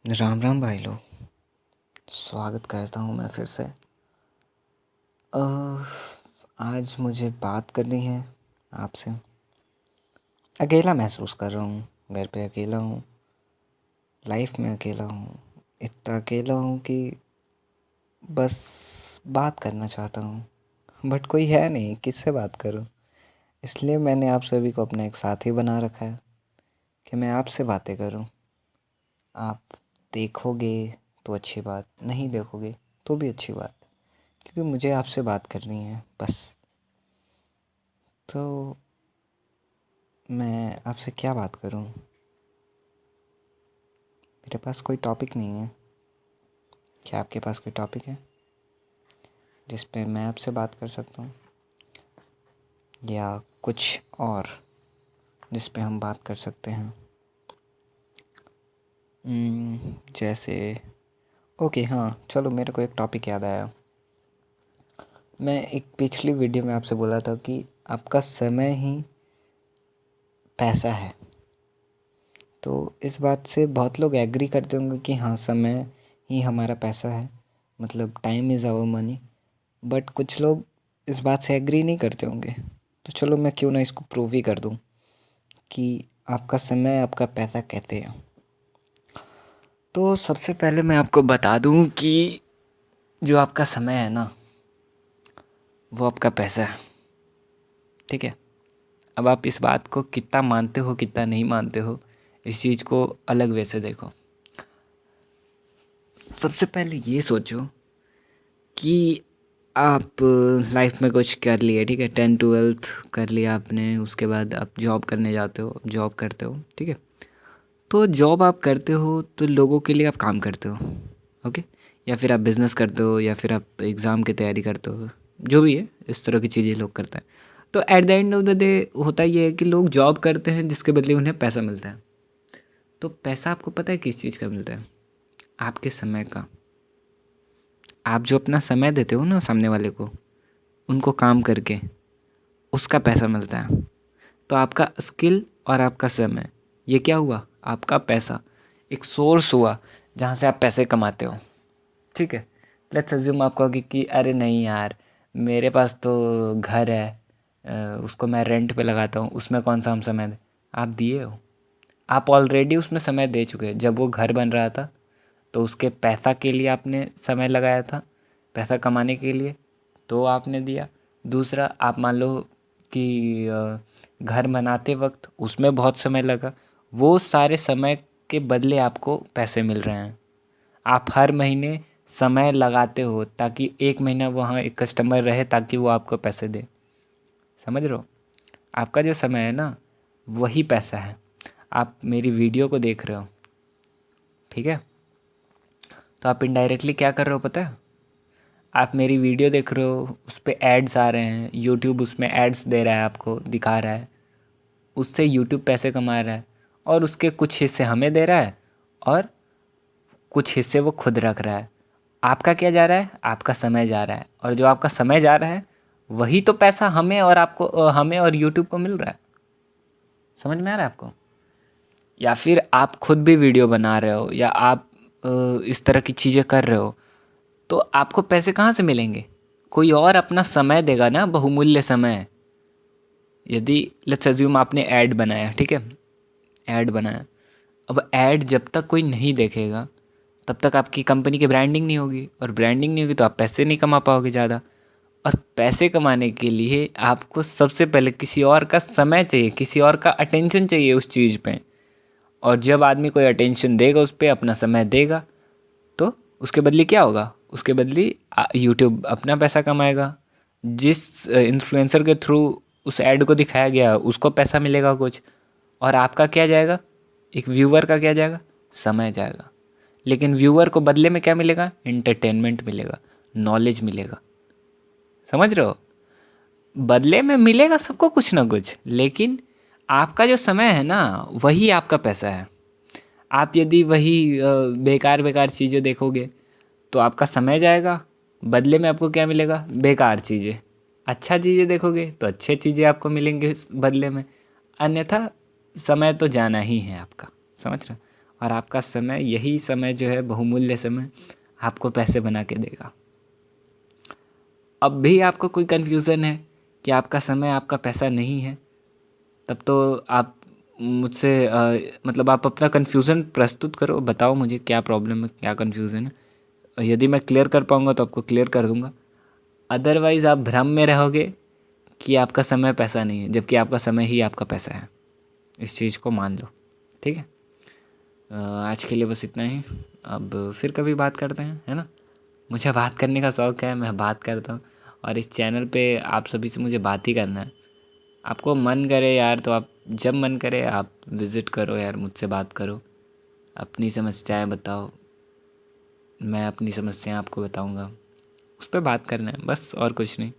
राम राम भाई लोग। स्वागत करता हूँ मैं फिर से। आज मुझे बात करनी है आपसे। अकेला महसूस कर रहा हूँ, घर पे अकेला हूँ, लाइफ में अकेला हूँ। इतना अकेला हूँ कि बस बात करना चाहता हूँ, बट कोई है नहीं, किससे बात करूँ। इसलिए मैंने आप सभी को अपना एक साथी बना रखा है कि मैं आपसे बातें करूँ। आप देखोगे तो अच्छी बात, नहीं देखोगे तो भी अच्छी बात, क्योंकि मुझे आपसे बात करनी है बस। तो मैं आपसे क्या बात करूं? मेरे पास कोई टॉपिक नहीं है। क्या आपके पास कोई टॉपिक है जिस पे मैं आपसे बात कर सकता हूं, या कुछ और जिस पे हम बात कर सकते हैं? जैसे ओके, हाँ चलो, मेरे को एक टॉपिक याद आया। मैं एक पिछली वीडियो में आपसे बोला था कि आपका समय ही पैसा है। तो इस बात से बहुत लोग एग्री करते होंगे कि हाँ, समय ही हमारा पैसा है, मतलब time is our money. But कुछ लोग इस बात से एग्री नहीं करते होंगे। तो चलो, मैं क्यों ना इसको प्रूव ही कर दूं कि आपका समय आपका पैसा कहते हैं। तो सबसे पहले मैं आपको बता दूं कि जो आपका समय है ना, वो आपका पैसा है। ठीक है। अब आप इस बात को कितना मानते हो कितना नहीं मानते हो, इस चीज़ को अलग वे से देखो। सबसे पहले ये सोचो कि आप लाइफ में कुछ कर लिए, ठीक है, 10th-12th कर लिया आपने, उसके बाद आप जॉब करने जाते हो, जॉब करते हो, ठीक है। तो जॉब आप करते हो तो लोगों के लिए आप काम करते हो, ओके। या फिर आप बिज़नेस करते हो, या फिर आप एग्ज़ाम की तैयारी करते हो, जो भी है, इस तरह की चीज़ें लोग करते हैं। तो at the end of the day होता ये है कि लोग जॉब करते हैं जिसके बदले उन्हें पैसा मिलता है। तो पैसा आपको पता है किस चीज़ का मिलता है? आपके समय का। आप जो अपना समय देते हो ना सामने वाले को, उनको काम करके, उसका पैसा मिलता है। तो आपका स्किल और आपका समय, ये क्या हुआ? आपका पैसा, एक सोर्स हुआ जहाँ से आप पैसे कमाते हो। ठीक है। लेट्स अज्यूम आप कहोगे कि अरे नहीं यार, मेरे पास तो घर है, उसको मैं रेंट पे लगाता हूँ, उसमें कौन सा हम समय दें। आप दिए हो, आप ऑलरेडी उसमें समय दे चुके हैं। जब वो घर बन रहा था तो उसके पैसा के लिए आपने समय लगाया था, पैसा कमाने के लिए, तो आपने दिया। दूसरा, आप मान लो कि घर बनाते वक्त उसमें बहुत समय लगा, वो सारे समय के बदले आपको पैसे मिल रहे हैं। आप हर महीने समय लगाते हो ताकि एक महीना वहाँ एक कस्टमर रहे ताकि वो आपको पैसे दे। समझ रहे हो? आपका जो समय है ना, वही पैसा है। आप मेरी वीडियो को देख रहे हो, ठीक है, तो आप इनडायरेक्टली क्या कर रहे हो पता है? आप मेरी वीडियो देख रहे हो, उस पर एड्स आ रहे हैं, यूट्यूब उसमें एड्स दे रहा है, आपको दिखा रहा है, उससे यूट्यूब पैसे कमा रहा है, और उसके कुछ हिस्से हमें दे रहा है और कुछ हिस्से वो खुद रख रहा है। आपका क्या जा रहा है? आपका समय जा रहा है, और जो आपका समय जा रहा है वही तो पैसा हमें और आपको, हमें और यूट्यूब को मिल रहा है। समझ में आ रहा है आपको? या फिर आप खुद भी वीडियो बना रहे हो, या आप इस तरह की चीज़ें कर रहे हो, तो आपको पैसे कहाँ से मिलेंगे? कोई और अपना समय देगा ना, बहुमूल्य समय। यदि लेट्स अज्यूम आपने ऐड बनाया, ठीक है, ऐड बनाया। अब ऐड जब तक कोई नहीं देखेगा तब तक आपकी कंपनी की ब्रांडिंग नहीं होगी, और ब्रांडिंग नहीं होगी तो आप पैसे नहीं कमा पाओगे ज़्यादा। और पैसे कमाने के लिए आपको सबसे पहले किसी और का समय चाहिए, किसी और का अटेंशन चाहिए उस चीज़ पे। और जब आदमी कोई अटेंशन देगा, उस पर अपना समय देगा, तो उसके बदले क्या होगा? उसके बदले यूट्यूब अपना पैसा कमाएगा। जिस इन्फ्लुएंसर के थ्रू उस ऐड को दिखाया गया उसको पैसा मिलेगा कुछ, और आपका क्या जाएगा? एक व्यूअर का क्या जाएगा? समय जाएगा। लेकिन व्यूअर को बदले में क्या मिलेगा? एंटरटेनमेंट मिलेगा, नॉलेज मिलेगा। समझ रहे हो? बदले में मिलेगा सबको कुछ ना कुछ, लेकिन आपका जो समय है ना, वही आपका पैसा है। आप यदि वही बेकार बेकार चीज़ें देखोगे तो आपका समय जाएगा, बदले में आपको क्या मिलेगा? बेकार चीज़ें। अच्छा चीज़ें देखोगे तो अच्छे चीज़ें आपको मिलेंगे बदले में, अन्यथा समय तो जाना ही है आपका। समझ रहे हो? और आपका समय, यही समय जो है बहुमूल्य समय, आपको पैसे बना के देगा। अब भी आपको कोई कन्फ्यूज़न है कि आपका समय आपका पैसा नहीं है, तब तो आप मुझसे मतलब आप अपना कन्फ्यूज़न प्रस्तुत करो, बताओ मुझे क्या प्रॉब्लम है, क्या कन्फ्यूज़न है। यदि मैं क्लियर कर पाऊँगा तो आपको क्लियर कर दूँगा। अदरवाइज़ आप भ्रम में रहोगे कि आपका समय पैसा नहीं है, जबकि आपका समय ही आपका पैसा है। इस चीज़ को मान लो, ठीक है। आज के लिए बस इतना ही। अब फिर कभी बात करते हैं, है ना। मुझे बात करने का शौक़ है, मैं बात करता हूँ, और इस चैनल पे आप सभी से मुझे बात ही करना है। आपको मन करे यार तो आप जब मन करे आप विज़िट करो यार, मुझसे बात करो, अपनी समस्याएं बताओ, मैं अपनी समस्याएं आपको बताऊंगा। उस पर बात करना है बस, और कुछ नहीं।